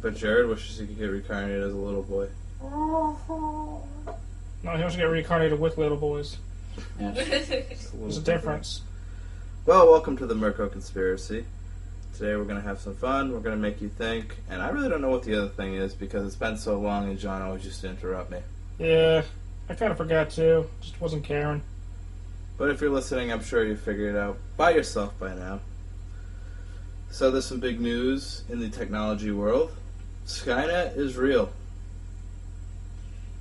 bet Jared wishes he could get reincarnated as a little boy. No, he wants to get reincarnated with little boys. Yeah. There's a difference. Well, welcome to the MercGoat Conspiracy. Today we're going to have some fun, we're going to make you think, and I really don't know what the other thing is because it's been so long and John always used to interrupt me. Yeah, I kind of forgot too. Just wasn't caring. But if you're listening, I'm sure you figured it out by yourself by now. So there's some big news in the technology world. Skynet is real.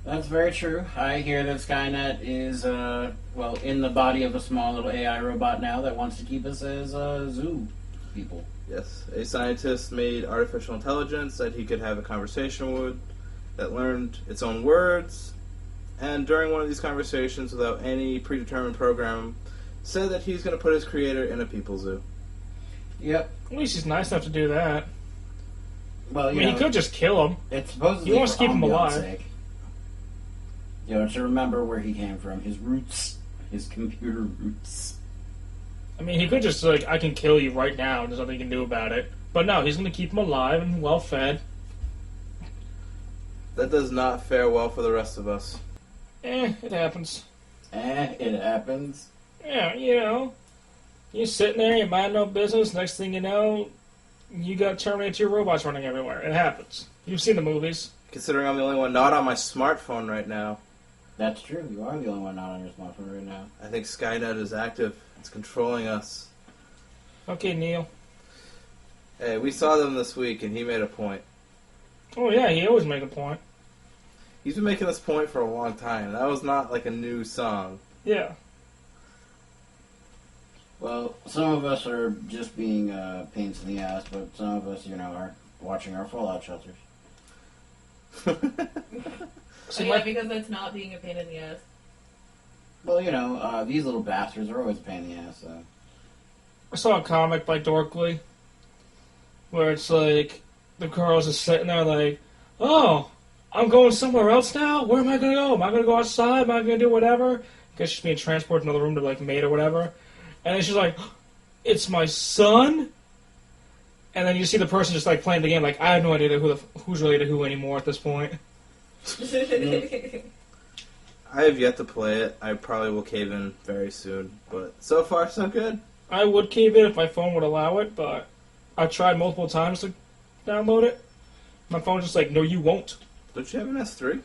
That's very true. I hear that Skynet is, in the body of a small little AI robot now that wants to keep us as zoo people. Yes, a scientist made artificial intelligence that he could have a conversation with that learned its own words, and during one of these conversations, without any predetermined program, said that he's going to put his creator in a people zoo. Yep. At least he's nice enough to do that. Well, I mean, he could just kill him. It's supposedly He wants to keep him ambiance alive. sake. You know, to remember where he came from, his roots, his computer roots. I mean, he could just, I can kill you right now, and there's nothing you can do about it. But no, he's going to keep him alive and well-fed. That does not fare well for the rest of us. It happens. It happens. Yeah, you know. You're sitting there, you mind no business, next thing you know, you got Terminator robots running everywhere. It happens. You've seen the movies. Considering I'm the only one not on my smartphone right now. That's true. You are the only one not on your smartphone right now. I think Skynet is active. It's controlling us. Okay, Neil. Hey, we saw them this week, and he made a point. Oh, yeah, he always make a point. He's been making this point for a long time. That was not like a new song. Yeah. Well, some of us are just being pains in the ass, but some of us, are watching our fallout shelters. Because that's not being a pain in the ass. Well, these little bastards are always a pain in the ass, so. I saw a comic by Dorkly where it's like the girl's just sitting there like, oh, I'm going somewhere else now? Where am I going to go? Am I going to go outside? Am I going to do whatever? Because she's being transported to another room to mate or whatever. And then she's like, it's my son? And then you see the person just playing the game like, I have no idea who's related to who anymore at this point. I have yet to play it. I probably will cave in very soon. But so far, so good. I would cave in if my phone would allow it, but I've tried multiple times to download it. My phone's just like, no, you won't. Don't you have an S3?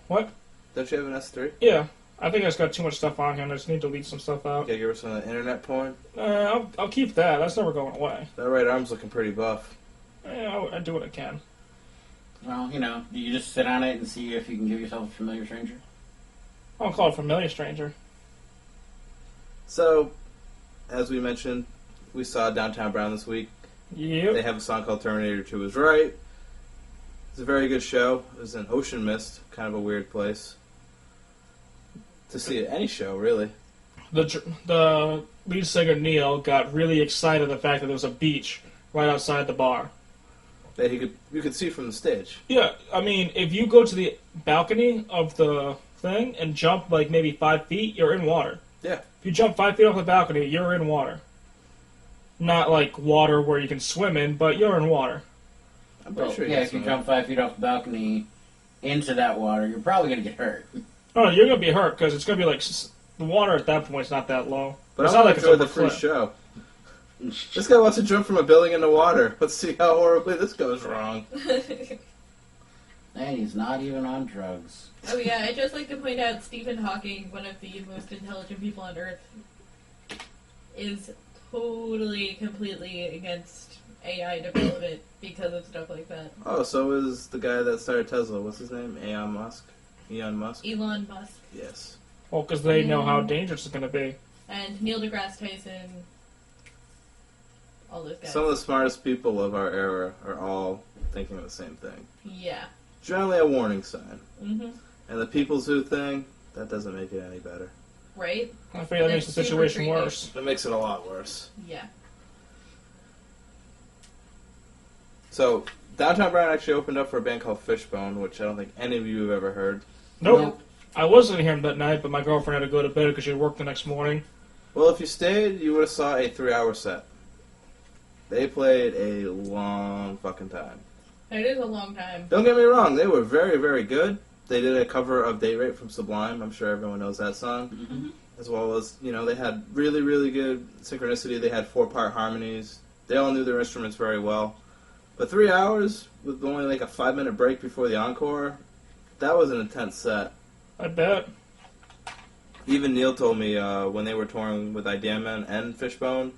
What? Don't you have an S3? Yeah. I think I just got too much stuff on here and I just need to delete some stuff out. Yeah, give her some internet porn. I'll keep that. That's never going away. That right arm's looking pretty buff. Yeah, I do what I can. Well, you just sit on it and see if you can give yourself a familiar stranger. I'll call it Familiar Stranger. So, as we mentioned, we saw Downtown Brown this week. Yep. They have a song called Terminator 2 is Right. It's a very good show. It was in Ocean Mist, kind of a weird place to see any show, really. The lead singer, Neil, got really excited at the fact that there was a beach right outside the bar. That you could see from the stage. Yeah, I mean, if you go to the balcony of the thing and jump maybe 5 feet, you're in water. Yeah. If you jump 5 feet off the balcony, you're in water. Not water where you can swim in, but you're in water. I'm pretty sure if you jump 5 feet off the balcony into that water, you're probably going to get hurt. No, you're going to be hurt because it's going to be the water at that point is not that low. But it's I'm not going to enjoy the over free cliff. show. This guy wants to jump from a building into water. Let's see how horribly this goes wrong. And he's not even on drugs. Oh yeah, I'd just like to point out Stephen Hawking, one of the most intelligent people on Earth, is totally, completely against AI development because of stuff like that. Oh, so is the guy that started Tesla. What's his name? Elon Musk? Elon Musk. Yes. Well, because they know how dangerous it's going to be. And Neil deGrasse Tyson. All those guys. Some of the smartest people of our era are all thinking the same thing. Yeah. Generally a warning sign. Mm-hmm. And the People Zoo thing, that doesn't make it any better. Right? I feel that makes the situation worse. That makes it a lot worse. Yeah. So, Downtown Brown actually opened up for a band called Fishbone, which I don't think any of you have ever heard. Nope. I was going to hear him that night, but my girlfriend had to go to bed because she had work the next morning. Well, if you stayed, you would have saw a 3-hour set. They played a long fucking time. That is a long time. Don't get me wrong, they were very, very good. They did a cover of Date Rape from Sublime. I'm sure everyone knows that song. Mm-hmm. As well as, they had really, really good synchronicity. They had 4-part harmonies. They all knew their instruments very well. But 3 hours with only like a 5-minute break before the encore, that was an intense set. I bet. Even Neil told me when they were touring with Idea Man and Fishbone,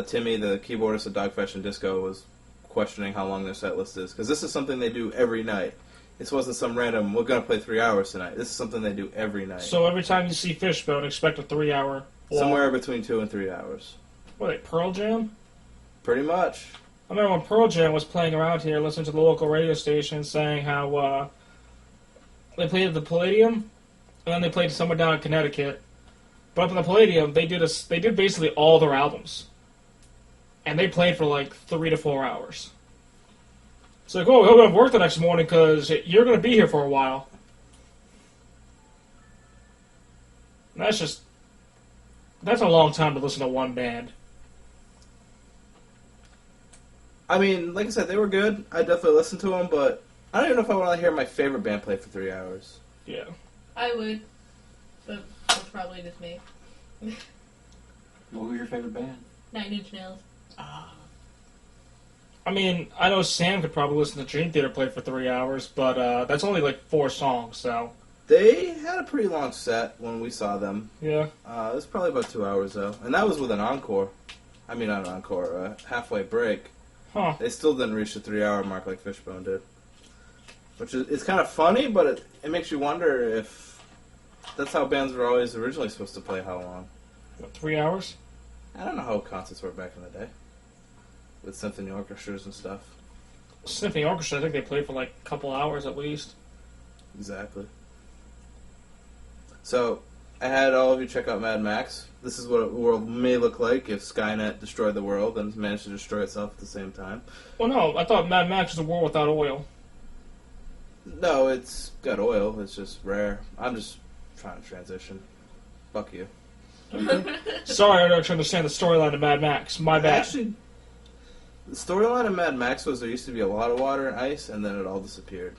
Timmy, the keyboardist of Dogfish and Disco, was questioning how long their set list is. Because this is something they do every night. This wasn't some random, we're going to play 3 hours tonight. This is something they do every night. So every time you see Fishbone, expect a 3-hour. Somewhere between 2 and 3 hours. What, like Pearl Jam? Pretty much. I remember when Pearl Jam was playing around here, listening to the local radio station, saying how they played at the Palladium, and then they played somewhere down in Connecticut. But up in the Palladium, they did basically all their albums. And they played for like 3 to 4 hours. It's like, oh, we hope you have work the next morning because you're going to be here for a while. And that's a long time to listen to one band. I mean, like I said, they were good. I definitely listened to them, but I don't even know if I want to hear my favorite band play for 3 hours. Yeah. I would. But that's probably just me. What was your favorite band? 9 Inch Nails. I mean, I know Sam could probably listen to Dream Theater play for 3 hours, but that's only like 4 songs, so... They had a pretty long set when we saw them. Yeah. It was probably about 2 hours, though. And that was with an encore. I mean, not an encore, a halfway break. Huh. They still didn't reach the 3-hour mark like Fishbone did. Which is, it's kind of funny, but it makes you wonder if that's how bands were always originally supposed to play how long. What, 3 hours? I don't know how concerts were back in the day. With symphony orchestras and stuff. Symphony Orchestra, I think they played for like a couple hours at least. Exactly. So, I had all of you check out Mad Max. This is what a world may look like if Skynet destroyed the world and managed to destroy itself at the same time. Well, no, I thought Mad Max was a world without oil. No, it's got oil. It's just rare. I'm just trying to transition. Fuck you. Sorry, I don't understand the storyline of Mad Max. My bad. Actually, the storyline of Mad Max was there used to be a lot of water and ice, and then it all disappeared.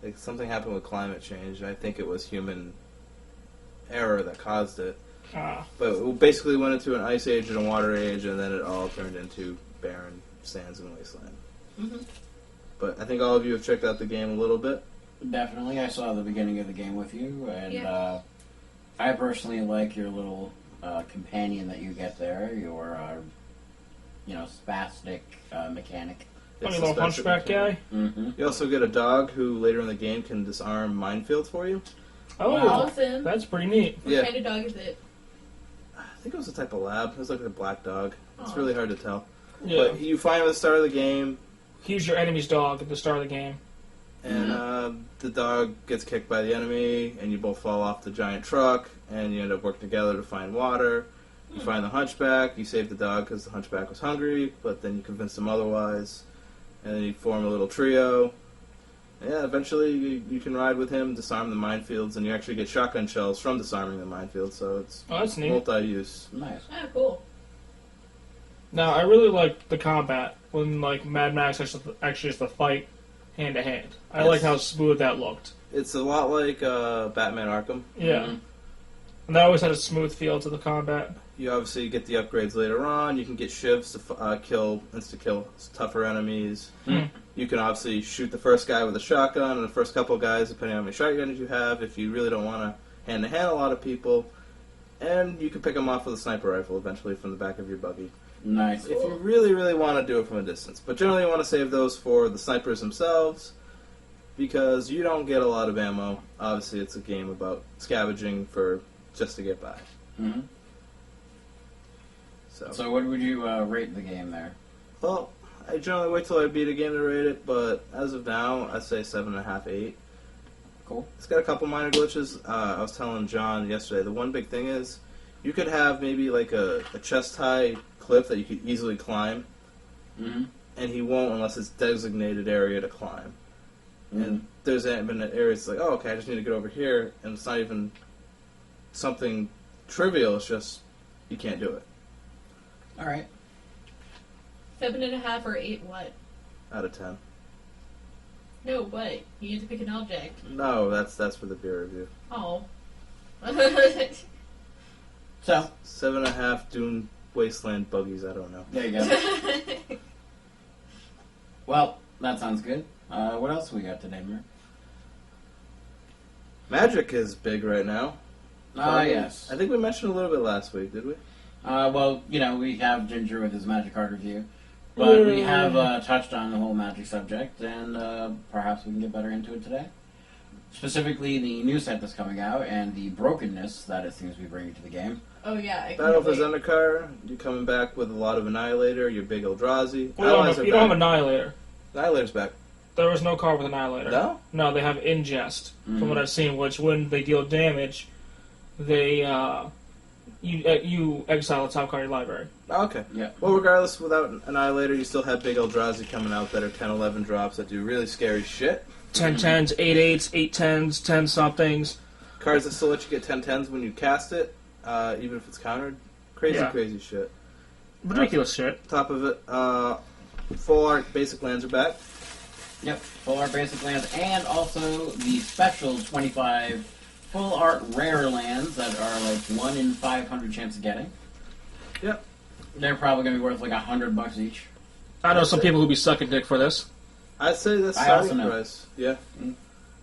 Like, something happened with climate change. I think it was human error that caused it. But it basically went into an ice age and a water age, and then it all turned into barren sands and wasteland. Mm-hmm. But I think all of you have checked out the game a little bit. Definitely. I saw the beginning of the game with you, and Yeah. I personally like your little companion that you get there, your, spastic mechanic. It's Funny a little special hunchback mechanic. guy. Mm-hmm. You also get a dog who later in the game can disarm minefields for you. Oh, Wow. Awesome. that's pretty neat. What Yeah. kind of dog is it? I think it was a type of lab. It was like a black dog. It's Aw. really hard to tell. Yeah. But you find him at the start of the game, He's your enemy's dog at the start of the game. and the dog gets kicked by the enemy, and you both fall off the giant truck, and you end up working together to find water. You find the hunchback, you save the dog because the hunchback was hungry, but then you convince him otherwise, and then you form a little trio. Yeah, eventually you can ride with him, disarm the minefields, and you actually get shotgun shells from disarming the minefields, so it's Oh, that's neat. multi-use. Nice. Ah, cool. Now, I really like the combat when, like, Mad Max actually is the fight hand-to-hand. I Yes. like how smooth that looked. It's a lot like Batman Arkham. Yeah. Mhm. And that always had a smooth feel to the combat. You obviously get the upgrades later on. You can get shivs to insta-kill tougher enemies. Hmm. You can obviously shoot the first guy with a shotgun, and the first couple of guys, depending on how many shotguns you have, if you really don't want to hand-to-hand a lot of people. And you can pick them off with a sniper rifle eventually from the back of your buggy. Nice. If you really, really want to do it from a distance. But generally you want to save those for the snipers themselves, because you don't get a lot of ammo. Obviously it's a game about scavenging for just to get by. Mm-hmm. So what would you rate the game there? Well, I generally wait till I beat a game to rate it, but as of now, I'd say 7.5, 8. Cool. It's got a couple minor glitches. I was telling John yesterday, the one big thing is, you could have maybe like a chest-high cliff that you could easily climb, Mm-hmm. and he won't unless it's designated area to climb. Mm-hmm. And there's been areas like, oh, okay, I just need to get over here, and it's not even something trivial, it's just, you can't do it. All right. 7.5 or 8 what? Out of 10. No, what? You get to pick an object. No, that's for the beer review. Oh. So, 7.5 Dune Wasteland buggies, I don't know. there you go. Well, that sounds good. What else we got today, Mer? Magic is big right now. Yes. I think we mentioned a little bit last week, did we? Well, we have Ginger with his Magic card review. But we have touched on the whole Magic subject, and perhaps we can get better into it today. Specifically, the new set that's coming out, and the brokenness that it seems to be bringing to the game. Oh, yeah. I Battle for can't wait. Zendikar, you're coming back with a lot of Annihilator, your big Eldrazi. Well, Allies you are don't have back. Annihilator. Annihilator's back. There was no card with Annihilator. No? No, they have Ingest, from what I've seen, which when they deal damage, they you exile the top card of your library. Oh, okay. Yeah. Well, regardless, without Annihilator, you still have big Eldrazi coming out that are 10, 11 drops that do really scary shit. 10/10s, 8/8s, 8/10s, 10-somethings. Cards that still let you get 10/10s when you cast it, even if it's countered. Crazy, Yeah. crazy shit. Ridiculous shit. Top of it, full art basic lands are back. Yep, full art basic lands, and also the special 25 full art rare lands that are like 1 in 500 chance of getting. Yep. They're probably going to be worth like $100 each. I know some people who be sucking dick for this. I'd say that's I also starting know. price. Yeah.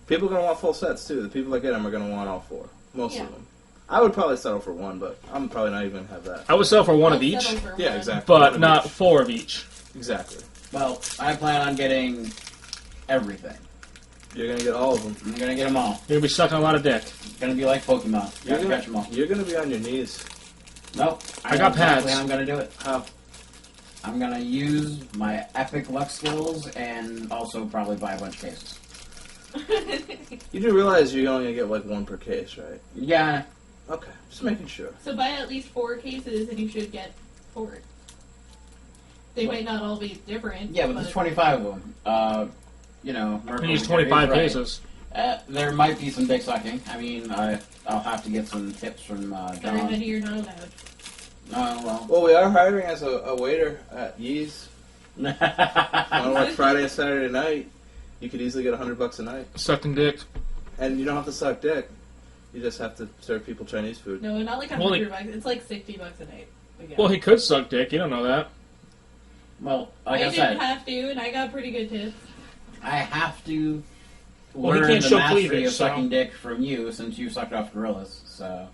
People are going to want full sets, too. The people that get them are going to want all 4. Most Yeah. of them. I would probably settle for 1, but I'm probably not even going to have that. I would sell for one I'll of each, settle for Yeah, one. exactly. One but of not each. 4 of each. Exactly. Well, I plan on getting everything. You're going to get all of them. I'm going to get them all. You're going to be sucking a lot of dick. It's going to be like Pokemon. You You're got to catch them all. going to be on your knees. Nope. I know got exactly pads. how I'm going to do it. How? I'm going to use my epic luck skills and also probably buy a bunch of cases. You do realize you're only going to get like 1 per case, right? Yeah. Okay. Just making sure. So buy at least 4 cases and you should get 4. They might not all be different. Yeah, but there's 25 of them. He needs 25 right. cases. There might be some dick sucking. I mean, I'll have to get some tips from But I John. bet you're not allowed. Oh, Well, we are hiring as a waiter at Yee's. well. On like Friday and Saturday night, you could easily get $100 a night. Sucking dick. And you don't have to suck dick. You just have to serve people Chinese food. No, not like Well, $100. It's like $60 a night. Again. Well, he could suck dick. You don't know that. Well, like I I didn't said, have to, and I got pretty good tips. I have to Well, he learn can't the show mastery cleavage, of so- sucking dick from you since you sucked off gorillas. So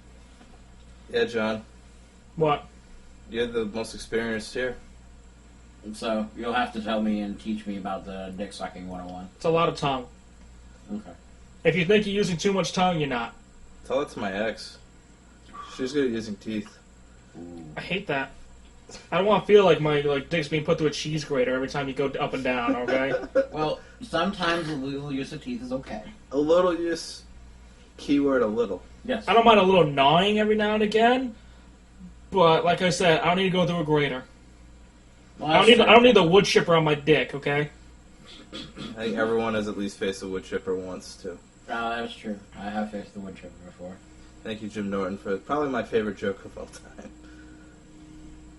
Yeah, John. What? You're the most experienced here. you'll have to tell me and teach me about the dick sucking 101. It's a lot of tongue. Okay. If you think you're using too much tongue, you're not. Tell it to my ex. She's good at using teeth. I hate that. I don't want to feel like my dick's being put through a cheese grater every time you go up and down, okay? Well, sometimes a little use of teeth is okay. A little use. Keyword a little. Yes. I don't mind a little gnawing every now and again, but like I said, I don't need to go through a grater. Well, I don't need the wood chipper on my dick, okay? I think everyone has at least faced a wood chipper once, too. That's true. I have faced the wood chipper before. Thank you, Jim Norton, for probably my favorite joke of all time.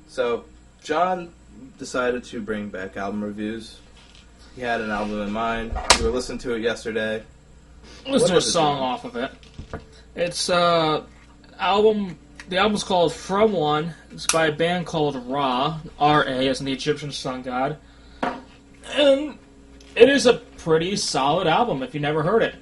So, John decided to bring back album reviews. He had an album in mind. We were listening to it yesterday. Let's What do a is it, song John? off of it. It's album. The album's called From One. It's by a band called Ra, R-A, as in the Egyptian sun god. And it is a pretty solid album if you never heard it.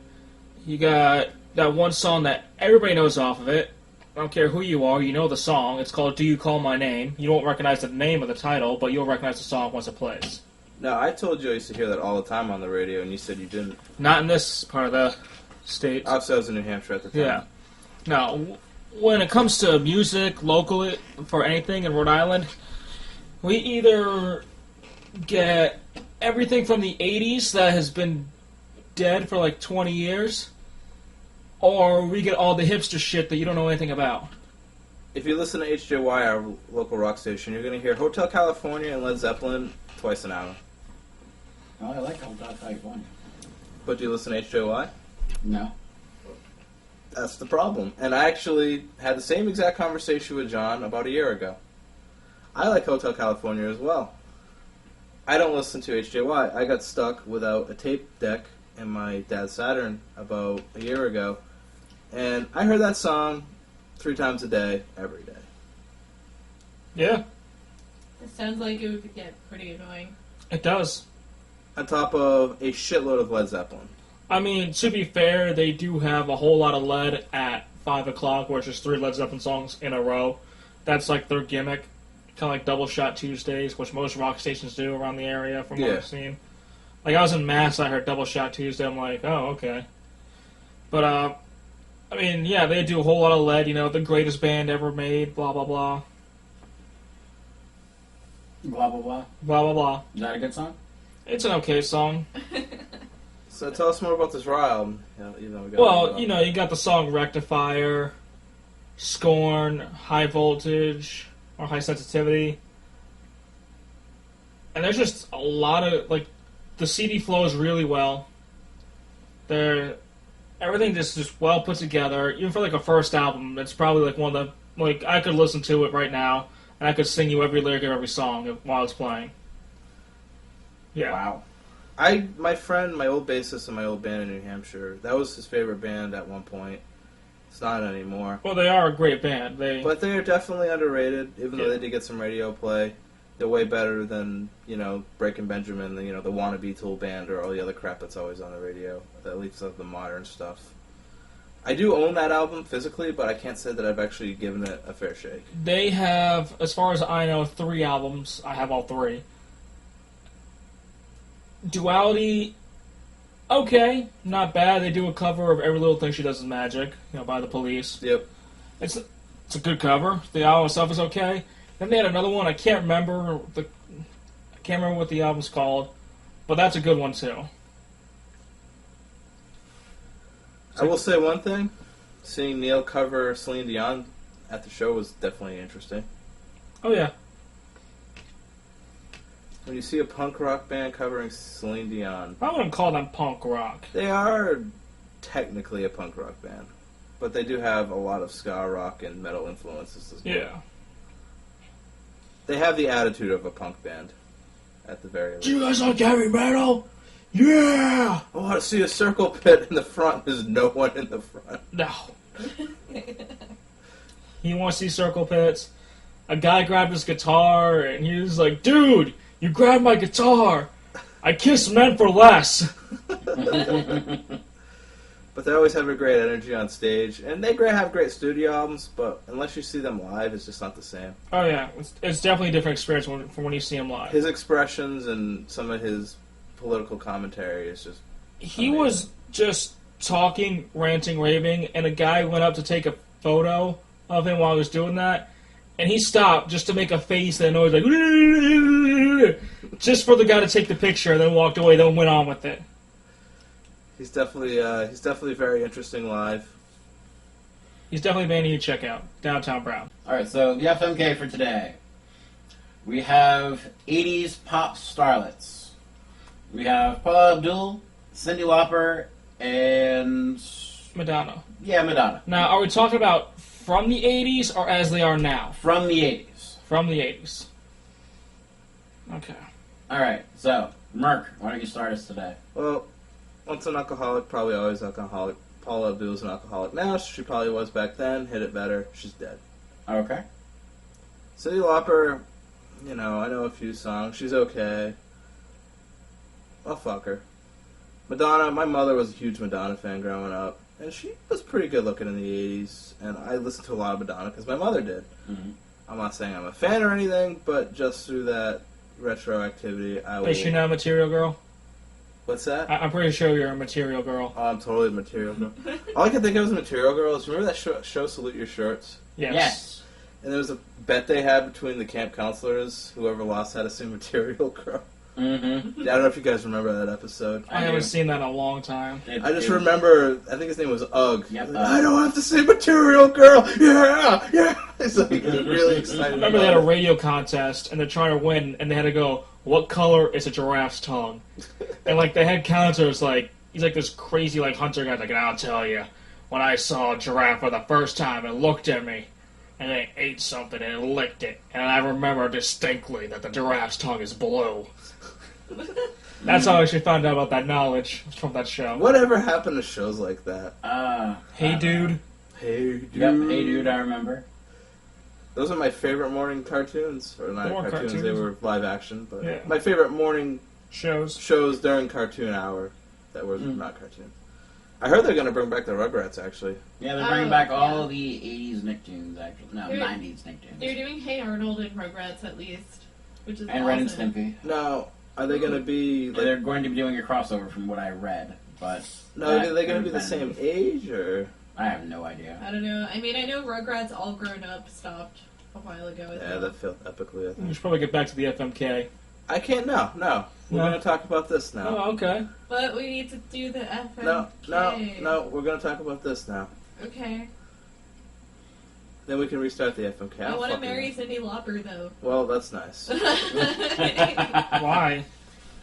You got that one song that everybody knows off of it. I don't care who you are, you know the song. It's called Do You Call My Name. You won't recognize the name of the title, but you'll recognize the song once it plays. Now, I told you I used to hear that all the time on the radio, and you said you didn't. Not in this part of the state. Obviously, I was in New Hampshire at the time. Yeah. Now, when it comes to music locally for anything in Rhode Island, we either get everything from the 80s that has been dead for like 20 years, or we get all the hipster shit that you don't know anything about. If you listen to HJY, our local rock station, you're going to hear Hotel California and Led Zeppelin twice an hour. Oh, I like Hotel California. But do you listen to HJY? No. That's the problem. And I actually had the same exact conversation with John about a year ago. I like Hotel California as well. I don't listen to HJY. I got stuck without a tape deck in my dad's Saturn about a year ago, and I heard that song 3 times a day, every day. Yeah, It sounds like it would get pretty annoying. it does. On top of a shitload of Led Zeppelin. I mean, to be fair, they do have a whole lot of lead at 5 o'clock, where it's just 3 Led Zeppelin songs in a row. That's like their gimmick. Kind of like Double Shot Tuesdays, which most rock stations do around the area from what I've seen. Like, I was in Mass, I heard Double Shot Tuesday, I'm like, oh, okay. But, I mean, yeah, they do a whole lot of lead, you know, the greatest band ever made, blah, blah, blah. Blah, blah, blah. Blah, blah, blah. Is that a good song? It's an okay song. So tell us more about this Raw album. Well, you know, you got the song Rectifier, Scorn, High Voltage, or High Sensitivity. And there's just a lot of, like, the CD flows really well. Everything just well put together. Even for, like, a first album, it's probably, like, one of the, like, I could listen to it right now, and I could sing you every lyric of every song while it's playing. Yeah. Wow. My friend, my old bassist in my old band in New Hampshire, that was his favorite band at one point. It's not anymore. Well, they are a great band. But they are definitely underrated, even though they did get some radio play. They're way better than, you know, Breaking Benjamin, the Wannabe Tool Band, or all the other crap that's always on the radio. At least of the modern stuff. I do own that album physically, but I can't say that I've actually given it a fair shake. They have, as far as I know, 3 albums. I have all 3. Duality, okay, not bad. They do a cover of Every Little Thing She Does Is Magic, by the Police. Yep. It's a good cover. The album itself is okay. Then they had another one. I can't remember what the album's called, but that's a good one too. I will say one thing: seeing Neil cover Celine Dion at the show was definitely interesting. Oh yeah. When you see a punk rock band covering Celine Dion, I wouldn't call them punk rock. they are technically a punk rock band, but they do have a lot of ska rock and metal influences as well. Yeah. They have the attitude of a punk band, at the very least. Do you guys like heavy metal? Yeah! I want to see a circle pit in the front. There's no one in the front. No. He wants to see circle pits. A guy grabbed his guitar, and he was like, dude, you grabbed my guitar. I kiss men for less. But they always have a great energy on stage, and they have great studio albums, but unless you see them live, it's just not the same. Oh, yeah. It's definitely a different experience from when you see him live. His expressions and some of his political commentary is just He amazing. was just talking, ranting, raving, and a guy went up to take a photo of him while he was doing that, and he stopped just to make a face and noise, like, just for the guy to take the picture, and then walked away, then went on with it. He's definitely very interesting live. He's definitely a band you check out. Downtown Brown. Alright, so the FMK for today. We have 80s pop starlets. We have Paula Abdul, Cyndi Lauper, and... Madonna. Yeah, Madonna. Now, are we talking about from the 80s or as they are now? From the 80s. From the 80s. Okay. Alright, so, Merc, why don't you start us today? Well, once an alcoholic, probably always alcoholic. Paula Abdul's an alcoholic now. She probably was back then. Hit it better. She's dead. Okay. Cyndi Lauper, I know a few songs. She's okay. I'll fuck her. Madonna, my mother was a huge Madonna fan growing up, and she was pretty good looking in the 80s, and I listened to a lot of Madonna because my mother did. Mm-hmm. I'm not saying I'm a fan or anything, but just through that retroactivity, I will... Is she not a material girl? What's that? I'm pretty sure you're a material girl. Oh, I'm totally a material girl. All I can think of as a material girl is, remember that show Salute Your Shirts? Yes. And there was a bet they had between the camp counselors, whoever lost had to sing Material Girl. Mm-hmm. I don't know if you guys remember that episode. I haven't seen that in a long time. I just remember, I think his name was Ugg. Yep, Like, I don't have to say Material Girl! Yeah! It's like really excited. I remember they had a radio contest, and they're trying to win, and they had to go, what color is a giraffe's tongue? And, the head counselor's he's like this crazy, hunter guy, and I'll tell you, when I saw a giraffe for the first time, it looked at me, and then it ate something, and it licked it, and I remember distinctly that the giraffe's tongue is blue. That's how I actually found out about that knowledge from that show. Whatever happened to shows like that? Hey, dude. Hey, dude. Yep, Hey Dude, I remember. Those are my favorite morning cartoons. Or not More cartoons, cartoons. they were live action. But Yeah. my favorite morning Shows. shows during cartoon hour that were not cartoons. I heard they're going to bring back the Rugrats, actually. Yeah, they're bringing back all the 80s Nicktoons, actually. No, They're- 90s Nicktoons. They're doing Hey Arnold and Rugrats at least, which is And awesome. Ren and Stimpy. Now, are they going to be... They're going to be doing a crossover from what I read, but... No, are they going to be the same age, or... I have no idea. I don't know. I mean, I know Rugrats All Grown Up stopped a while ago. As Yeah, well. that felt epically, I We think. should probably get back to the FMK. I can't... No. We're No? going to talk about this now. Oh, okay. But we need to do the FMK. No. We're going to talk about this now. Okay. Then we can restart the FMK. I want to fucking marry know. Cindy Lauper, though. Well, that's nice. Why?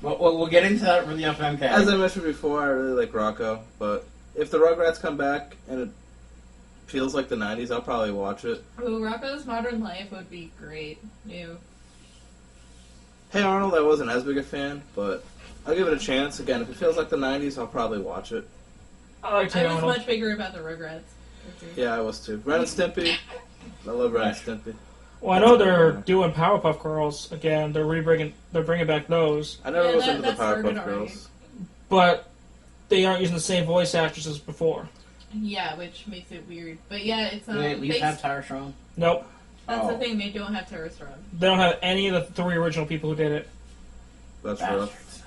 Well, we'll get into that for the FMK. As I mentioned before, I really like Rocco, but if the Rugrats come back and it feels like the 90s, I'll probably watch it. Ooh, Rocco's Modern Life would be great. New. Hey Arnold, I wasn't as big a fan, but I'll give it a chance. Again, if it feels like the 90s, I'll probably watch it. I like I was Arnold. much bigger about the Rugrats. Yeah, I was too. Ren and Stimpy. I love Ren and Stimpy. Well, I know they're doing Powerpuff Girls again. They're bringing back those, I never Yeah, listened to the that started Powerpuff already. Girls. but they aren't using the same voice actresses as before. Yeah, which makes it weird. But yeah, it's Do they at least they- have Tara Strong? Nope, that's the Oh. thing. They don't have Tara Strong. they don't have any of the 3 original people who did it. That's rough. Bastards.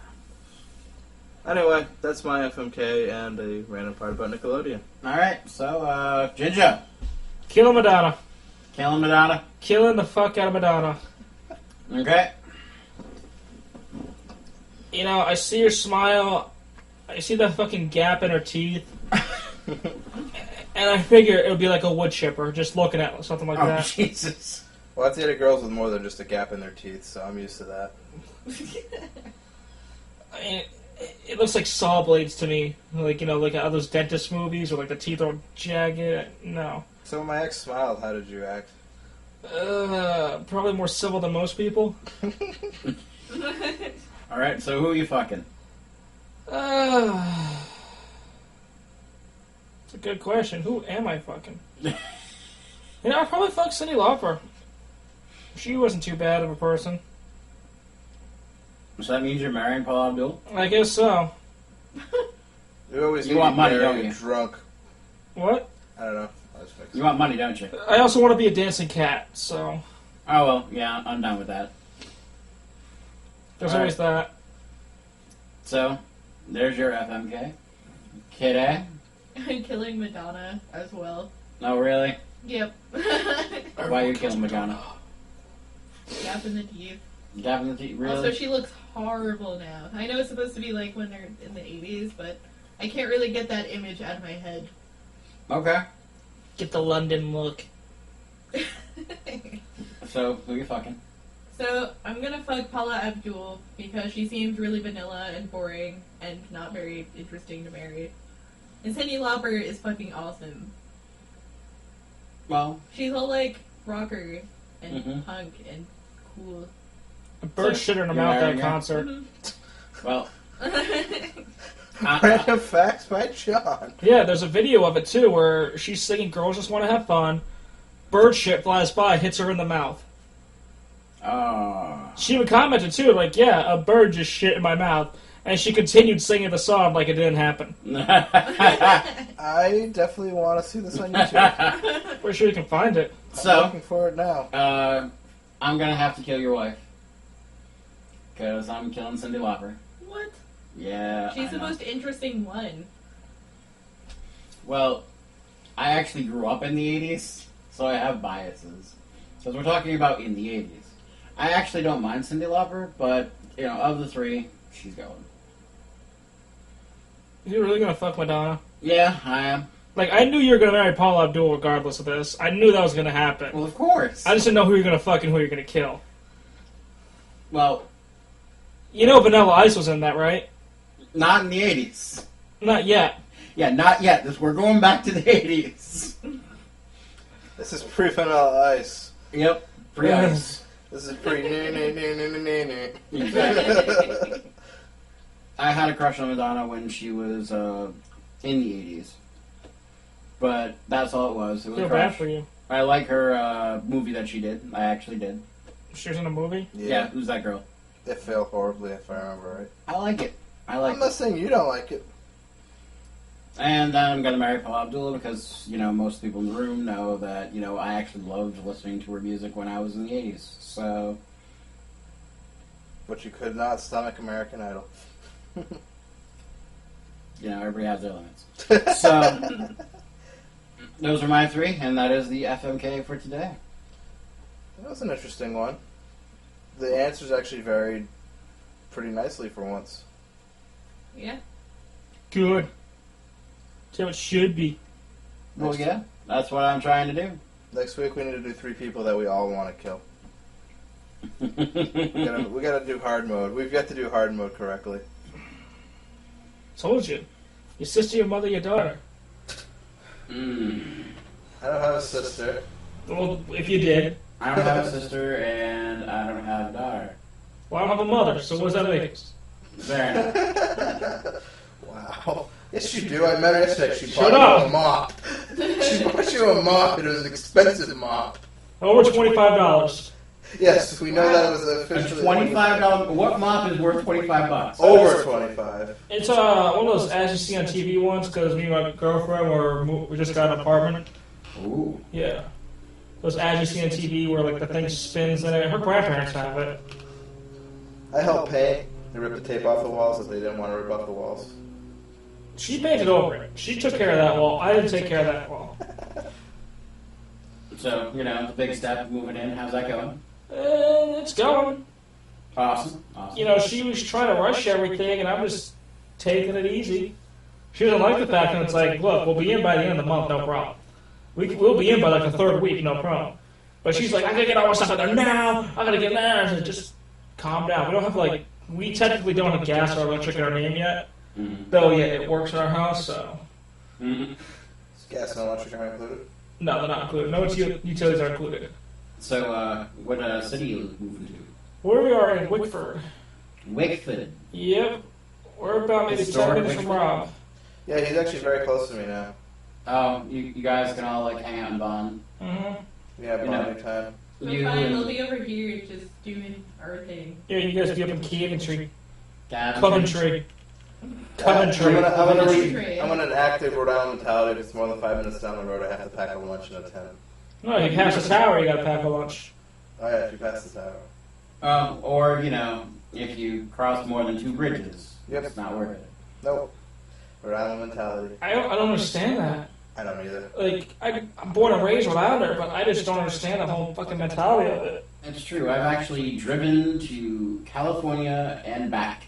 Anyway, that's my FMK and a random part about Nickelodeon. Alright, so, Ginger. Killing Madonna, Killing Madonna. killing the fuck out of Madonna. Okay. You know, I see her smile. I see that fucking gap in her teeth. And I figure it would be like a wood chipper, just looking at something like Oh, that. Jesus. Well, I've dated girls with more than just a gap in their teeth, so I'm used to that. I mean, it looks like saw blades to me. Like, you know, like those dentist movies where like the teeth are jagged. No. So when my ex smiled, how did you act? Probably more civil than most people. Alright, so who are you fucking? It's a good question. Who am I fucking? You know, I'd probably fuck Cyndi Lauper. She wasn't too bad of a person. So that means you're marrying Paul Abdul? I guess so. You always You need want to money, marry don't you? a drunk. What? I don't know. I just mixed You want money, don't you? I also want to be a dancing cat, so Oh, well, yeah, I'm down with that. there's All always that. So, there's your FMK. Kitty? I'm killing Madonna as well. No, really? Yep. Why are you killing Madonna? Gap in the teeth. Gap in the teeth, really? Also, she looks horrible now. I know it's supposed to be like when they're in the 80s, but I can't really get that image out of my head. Okay. Get the London look. So, who you fucking? So, I'm gonna fuck Paula Abdul because she seems really vanilla and boring and not very interesting to marry. And Cyndi Lauper is fucking awesome. Well, She's all like rocker and Mhm. punk and cool. A bird shit her in her You're mouth at marrying a her? concert. well. Random facts by John. Yeah, there's a video of it too where she's singing "Girls Just Want to Have Fun." Bird shit flies by, hits her in the mouth. She even commented too, like, "Yeah, a bird just shit in my mouth," and she continued singing the song like it didn't happen. I definitely want to see this on YouTube. Pretty sure you can find it. I'm So, looking for it now. I'm gonna have to kill your wife. Because I'm killing Cyndi Lauper. What? Yeah. She's I the know. most interesting one. Well, I actually grew up in the 80s, so I have biases. Because we're talking about in the 80s. I actually don't mind Cyndi Lauper, but, you know, of the three, she's going. You're really gonna fuck Madonna? Yeah, I am. Like, I knew you were gonna marry Paula Abdul regardless of this. I knew that was gonna happen. Well, of course. I just didn't know who you're gonna fuck and who you're gonna kill. Well, You know Vanilla Ice was in that, right? not in the 80s. Not yet. Yeah, not yet. We're going back to the 80s. This is pre-Vanilla Ice. Yep. Pre-ice. This is pre. Exactly. I had a crush on Madonna when she was in the 80s. But that's all it was. It was Feel a bad crush. for you. I like her movie that she did. I actually did. She was in a movie? Yeah, who's that girl? It failed horribly, if I remember right. I like it. I'm not saying you don't like it. And I'm going to marry Paula Abdul because, most people in the room know that, I actually loved listening to her music when I was in the 80s. So... But you could not stomach American Idol. Everybody has their limits. So, those are my three, and that is the FMK for today. That was an interesting one. The answers actually varied pretty nicely for once. Yeah. Good. That's how it should be. Well, yeah, that's what I'm trying to do. Next week we need to do 3 people that we all want to kill. we gotta do hard mode. We've got to do hard mode correctly. Told you. Your sister, your mother, your daughter. I don't have a sister. Well, if you did. I don't have a sister, and I don't have a daughter. Well, I don't have a mother, so what does that make us? Fair enough. Wow. Yes, you do. I met her yesterday. She Shut bought up. you a mop. She bought you a mop. It was an expensive mop. Over $25. Yes, we know that it was A officially $25. What mop is worth $25? Over 25. It's one of those ads you see on TV ones because me and my girlfriend we just got an apartment. Ooh. Yeah. Those ads you see on TV where like the thing spins in it. Her grandparents have it. I helped pay. They ripped the tape off the walls if they didn't want to rip off the walls. She painted over it. She took care of that wall. I didn't take care of that wall. So, the big step moving in. How's that going? It's going. Awesome. She was trying to rush everything, and I'm just taking it easy. She doesn't like the fact that it's like, look, we'll be in by the end of the month, no problem. We'll be in by like the 3rd week, no problem. But she's like, I gotta get all my stuff out there now. I gotta get that. I said, just calm down. We don't have we technically don't have gas or electric in our name yet. Mm-hmm. Though, yeah, it works in our house, so. Mm-hmm. Is gas and electric are included? No, they're not included. No utilities are included. So, what city are you moving to? Where we are in Wickford. Wickford. Yep. We're about maybe 10 Historic minutes from Wickford? Rob. Yeah, he's actually very close to me now. Oh, you guys can all hang out and bond. Mm-hmm. We have bonding time. So You fine, and- we'll be over here just doing our thing. Yeah, you guys be up in Coventry. Daventry. Coventry. I'm on an active Rhode Island mentality. If it's more than 5 minutes down the road, I have to pack a lunch in a tent. No, you pass the tower, you gotta pack a lunch. Oh yeah, if you pass the tower. Or, if you cross more than 2 bridges, Yep. it's not worth it. Nope. Rhode Island mentality. I don't understand that. I don't either. Like, I'm born and raised Rhode Islander, but I just don't understand the whole fucking mentality of it. It's true. I've actually driven to California and back.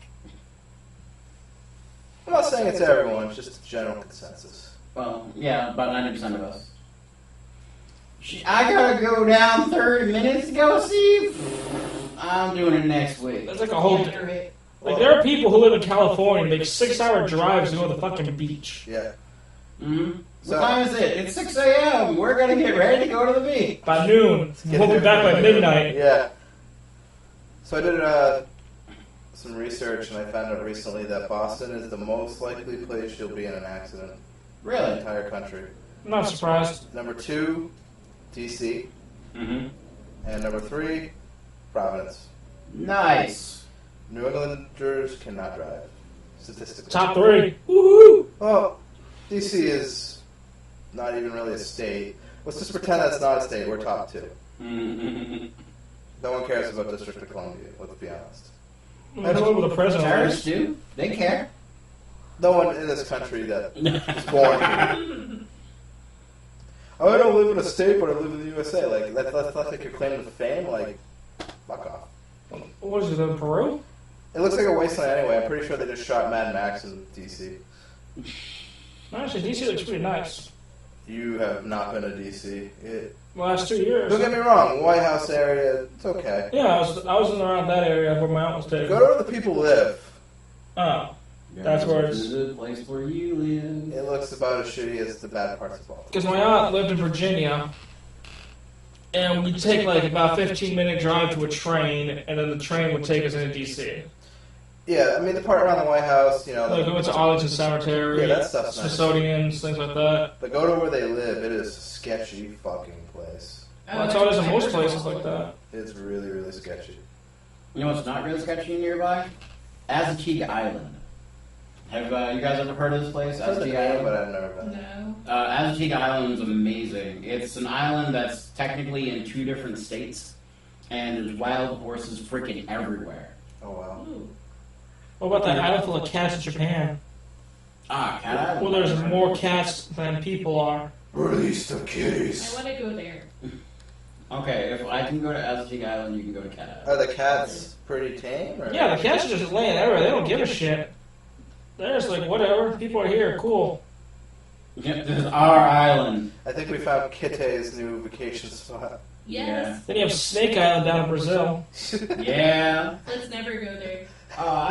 I'm not saying it's everyone, it's just a general consensus. Well, yeah, about 90% of us. I gotta go down 30 minutes to go see. I'm doing it next week. That's like a whole... Like, there are people who live in California and make 6-hour drives to go to the fucking beach. Yeah. Mm-hmm. So- What time is it? It's 6 a.m. We're gonna get ready to go to the beach. By noon. We'll be back by midnight. Yeah. So I did some research and I found out recently that Boston is the most likely place you'll be in an accident in the Really? entire country. I'm not surprised. Number 2, D.C. Mm-hmm. And number 3, Providence. Nice. New Englanders cannot drive, statistically. Top 3. Woohoo! Well, D.C. is not even really a state. Let's just pretend that's not a state. We're top 2. Mm-hmm. No one cares about District of Columbia, let's be honest. I don't know what the president Terrorists is. do. They care. No one in this country that is born here. Oh, I don't live in a state, but I live in the USA. Like, that's like your claim to fame. Like, fuck off. What is it, in Peru? It looks like a wasteland anyway. I'm pretty sure they just shot Mad Max in D.C. Actually, DC looks pretty nice. You have not been to D.C. The last 2 years. Don't get me wrong, White House area, it's okay. Yeah, I was in around that area where my aunt was taken. Go to where the people live. Oh. That's where it's... the place where you live. It looks about as shitty as the bad parts of Baltimore. Because my aunt lived in Virginia, and we'd take like about a 15-minute drive to a train, and then the train would take us into D.C. Yeah, I mean the part around the White House, you know. Like we went to Arlington Cemetery, Yeah, that stuff's nice. Smithsonian's, things like that. But go to where they live. It is a sketchy fucking place. Well, that's always in most places like that. It's really, really sketchy. You know what's not really sketchy nearby? Azteca Island. Have you guys ever heard of this place? Azteca Island? But I've never been. No. Azteca Island is amazing. It's an island that's technically in 2 different states, and there's wild horses freaking everywhere. Oh, wow. Ooh. What about that island full of cats in Japan? Cat Island. Well, there's more cats than people are. Release the I kitties. want to go there. Okay, if I can go to Azteca Island, you can go to Cat Island. Are the cats pretty tame? Or? Yeah, the cats are just laying everywhere. They don't give a shit. They're just like, whatever. People are here. Cool. Yeah, this is our island. I think we found Kitte's new vacation spot. Yes. Then you have Snake Island down in Brazil. Yeah. Let's never go there.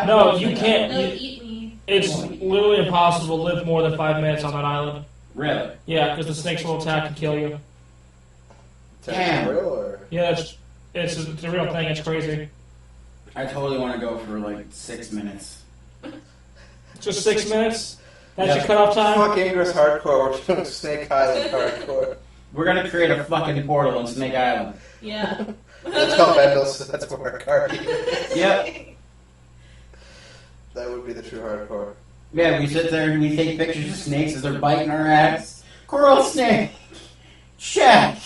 No, you can't. They'll You, eat me. it's literally impossible to live more than 5 minutes on that island. Really? Yeah, because the snakes will attack and kill you. Damn. Real or? Yeah, it's a real thing. It's crazy. I totally want to go for like 6 minutes. Just 6 minutes? That's Yeah. your cutoff time? Fuck Ingress hardcore. We're doing Snake Island hardcore. We're gonna create a fucking portal in Snake Island. Yeah. That's how Mendel's. That's where our card is. Yep. That would be the true hardcore. Yeah, we sit there and we take pictures of snakes as they're biting our ass. Coral snake. Check.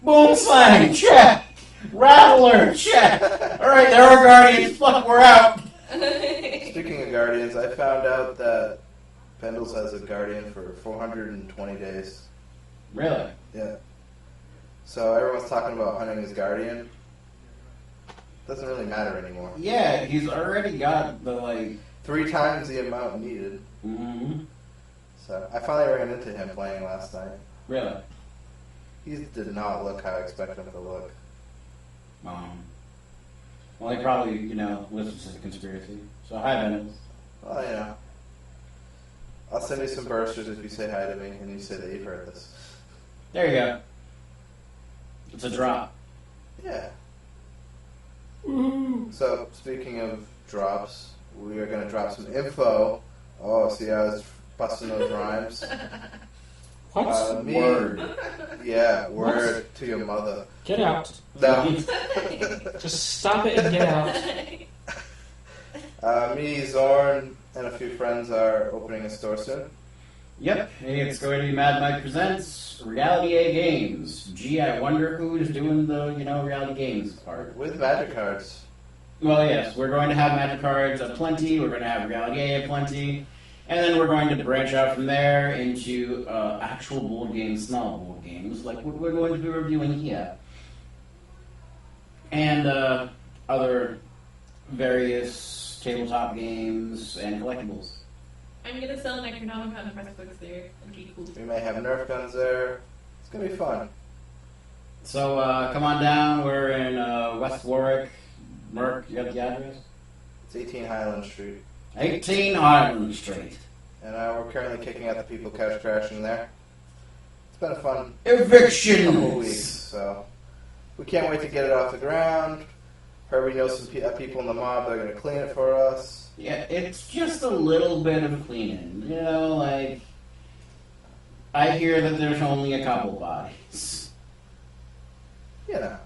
Boom slang. Check. Rattler. Check. Alright, there are guardians. Fuck, we're out. Speaking of guardians, I found out that Pendles has a guardian for 420 days. Really? Yeah. So everyone's talking about hunting his guardian. Doesn't really matter anymore. Yeah, he's already got the, like... 3 times the amount needed. Mm-hmm. So I finally ran into him playing last night. Really? He did not look how I expected him to look. Well, he probably, listens to the conspiracy. So, hi, Bennett. Well, you know. I'll send you some bursters if you say hi to me and you say that you've heard this. There you go. It's a drop. Yeah. So, speaking of drops, we are going to drop some info. Oh, see, I was busting those rhymes. What? Word. Yeah, word to your mother. Get out. No. Just stop it and get out. Me, Zorn, and a few friends are opening a store soon. Yep, it's going to be Mad Mike Presents Reality A Games. Gee, I wonder who's doing the, reality games part. With magic cards. Well, yes, we're going to have magic cards aplenty, we're going to have reality A aplenty, and then we're going to branch out from there into actual board games, not board games, like what we're going to be reviewing here. And other various tabletop games and collectibles. I'm gonna sell an Necronomicon press books there. It'd be cool. We may have Nerf guns there. It's going to be fun. So come on down, we're in West Warwick. Merc, you got the address? It's 18 Highland Street. 18 Highland Street. And we're currently kicking out the people couch crashing there. It's been a fun Eviction! couple weeks, so we can't wait to get it off the ground. Heard we know some people in the mob that are going to clean it for us. Yeah, it's just a little bit of cleaning. I hear that there's only a couple bodies. You know.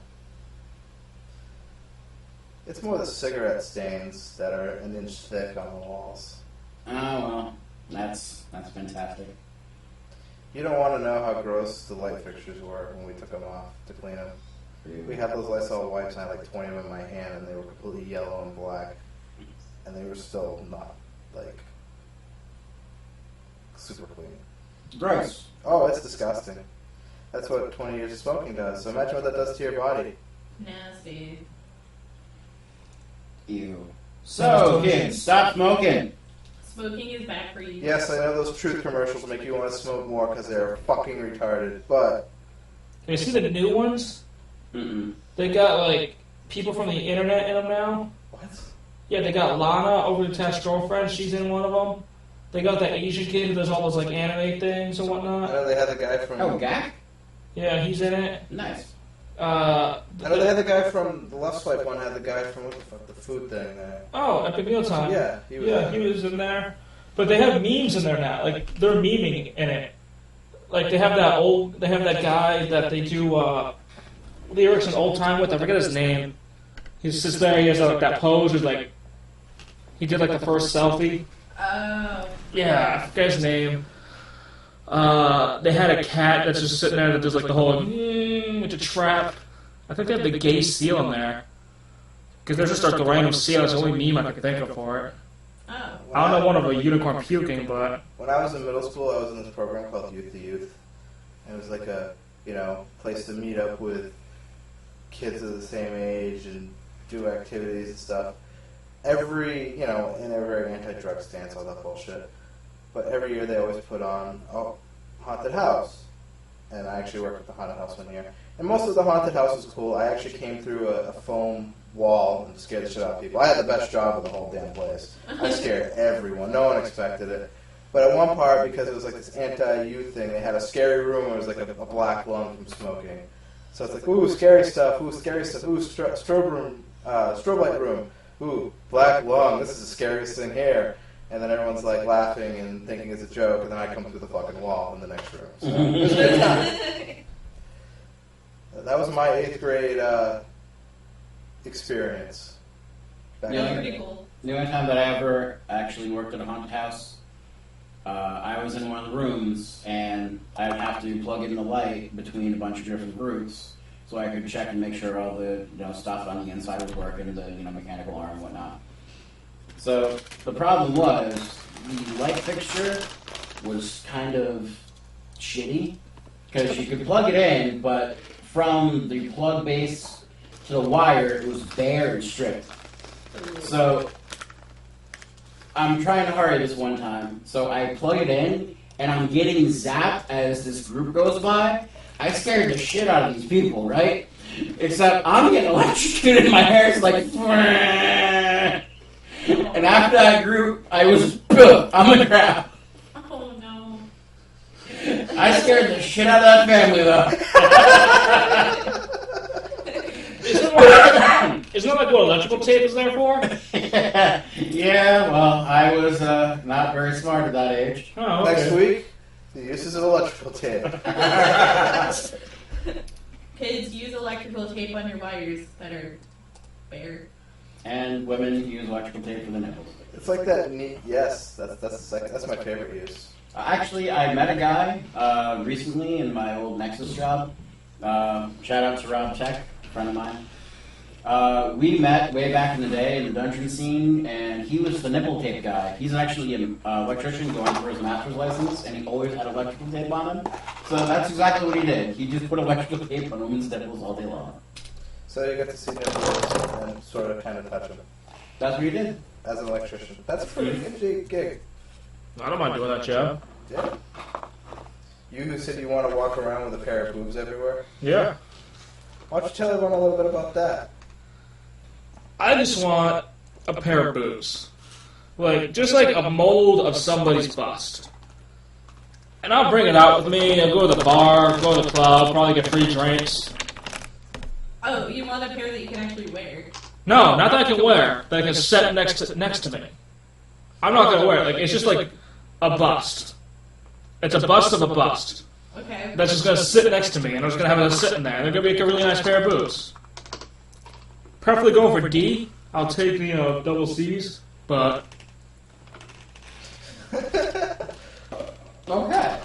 It's more the cigarette stains that are an inch thick on the walls. Oh, well, that's fantastic. You don't want to know how gross the light fixtures were when we took them off to clean them. We had those Lysol wipes, and I had like 20 of them in my hand, and they were completely yellow and black. And they were still not, super clean. Gross. Oh, it's disgusting. That's what 20 years of smoking does. So imagine what that does to your body. Nasty. Ew. So, kids, stop smoking. Smoking is bad for you. Yes, I know those truth commercials make you want to smoke more because they're fucking retarded, but... You see the new ones? Mm-mm. They got, people from the internet in them now. What? Yeah, they got Lana, Overly Attached Girlfriend. She's in one of them. They got that Asian kid who does all those, anime things and I whatnot. know they had the guy from... Oh, Gak? Yeah, he's in it. Nice. I know they had the guy from the Left Swipe one. Had the guy from what the fuck, the food thing there. Oh, Epic Mealtime. Yeah, he was in there. But they have memes in there now. Like they're memeing in it. Like they have that guy that they do lyrics in old time with. I forget his name. He sits there. He has that pose. Where, like he did like the first selfie. Oh. Yeah, I forget his name. They had a cat that's just sitting there that does like the whole with the trap. I think they have the gay seal in there. Because there's just like the random seal. It's the only meme I can think of for it. Oh. I don't know one of a unicorn puking, but... When I was in middle school, I was in this program called Youth to Youth. And it was like a, place to meet up with kids of the same age and do activities and stuff. And they're very anti-drug stance, all that bullshit. But every year they always put on a haunted house. And I actually worked at the haunted house one year. And most of the haunted house was cool. I actually came through a foam wall and scared the shit out of people. I had the best job of the whole damn place. I scared everyone. No one expected it. But at one part, because it was like this anti-youth thing, they had a scary room where it was like a black lung from smoking. So it's like, ooh, scary stuff, ooh, strobe light room, ooh, black lung, this is the scariest thing here. And then everyone's like laughing and thinking it's a joke, and then I come through the fucking wall in the next room. So it was a good time. That was my 8th grade experience. Pretty cool. The only time that I ever actually worked at a haunted house, I was in one of the rooms, and I would have to plug in the light between a bunch of different groups so I could check and make sure all the stuff on the inside was working, the mechanical arm and whatnot. So the problem was the light fixture was kind of shitty because you could plug it in, but from the plug base to the wire, it was bare and stripped. So I'm trying to hurry this one time. So I plug it in, and I'm getting zapped as this group goes by. I scared the shit out of these people, right? Except I'm getting electrocuted, and my hair's like... And after that group, I was on the ground. Oh, no. I scared the shit out of that family, though. Isn't that like what electrical tape is there for? Yeah, well, I was not very smart at that age. Oh, okay. Next week, the uses of electrical tape. Kids, use electrical tape on your wires that are bare. And women use electrical tape for the nipples. It's like that neat. Yes, that's my favorite use. Actually, I met a guy recently in my old Nexus job. Shout out to Rob Tech, a friend of mine. We met way back in the day in the dungeon scene, and he was the nipple tape guy. He's actually an electrician going for his master's license, and he always had electrical tape on him. So that's exactly what he did. He just put electrical tape on women's nipples all day long. So you get to see nipples and sort of kind of touch them. That's what he did. As an electrician. That's a pretty good gig. I don't mind doing that job. Yeah. You who said you want to walk around with a pair of boobs everywhere? Yeah. Why don't you tell everyone a little bit about that? I just want a pair of boobs. Just like a mold of somebody's bust. And I'll bring it out with me. I'll go to the bar, go to the club, probably get free drinks. Oh, you want a pair that you can actually wear? No, not that I can wear. That I can set next to me. I'm not going to wear it. It's just like a bust. It's a bust of a bust. Okay. That's just going to sit next to me, and I'm just going to have it sitting there. And they're going to make a really nice pair of boobs. Preferably going for D. I'll take the double C's, but... Okay. Yeah.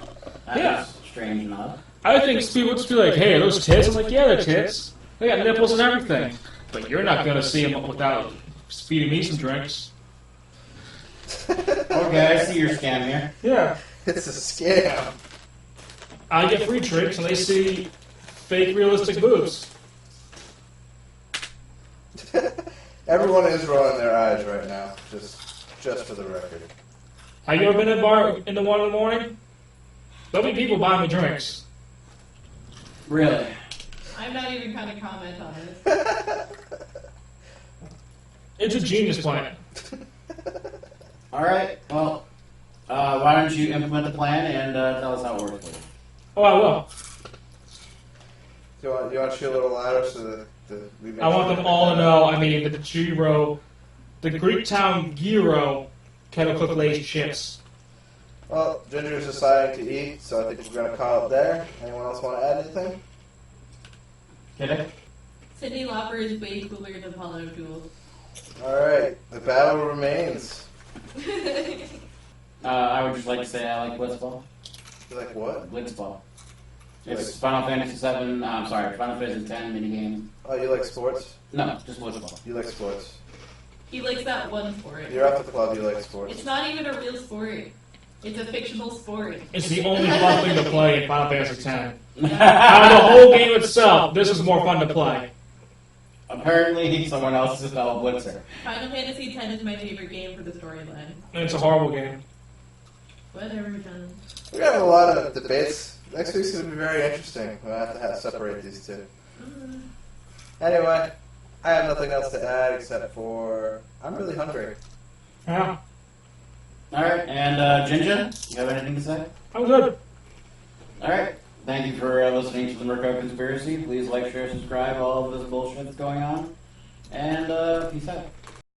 That's strange enough. I think people would just be like, hey, are those tits? I'm like, yeah, they're tits. They got nipples and everything. But you're not going to see them without feeding me some drinks. Okay, I see your scam here. Yeah. It's a scam. I get free drinks, and they see fake realistic boobs. Everyone is rolling their eyes right now, just for the record. Have you ever been in a bar in the 1 in the morning? There'll be people buying me drinks. Really? I'm not even going to comment on this. It's a genius plan. Alright, well, why don't you implement the plan and tell us how it works for you? Oh, I will. You want to shoot a little louder so that we make I want sure- them all to know, I mean, that the Greek town Gyro can cook lazy chips. Well, Ginger's deciding to eat, so I think we're going to call it there. Anyone else want to add anything? Get it? Cindy Lauper is way cooler than Paula Abdul. Alright, the battle remains. I would just like to say I like Blitzball. You like what? Blitzball. It's Final Fantasy 7, I'm sorry, Final Fantasy 10 minigame. Oh, you like sports? No, just Blitzball. You like sports. He likes that one sport. You're at the club, you like sports. It's not even a real sport. It's a fictional sport. It's the only fun thing to play in Final Fantasy X. Out of the whole game itself, this is more fun to play. Apparently, someone else is spelled Blitzer. Final Fantasy X is my favorite game for the storyline. And it's a horrible game. Whatever, John. We're having a lot of debates. Next week's going to be very interesting. We'll have to separate these two. Anyway, I have nothing else to add except for I'm really hungry. Yeah, Alright, and Ginger, you have anything to say? I'm good. Alright, thank you for listening to the MercGoat Conspiracy. Please like, share, subscribe, all of this bullshit that's going on. And peace out.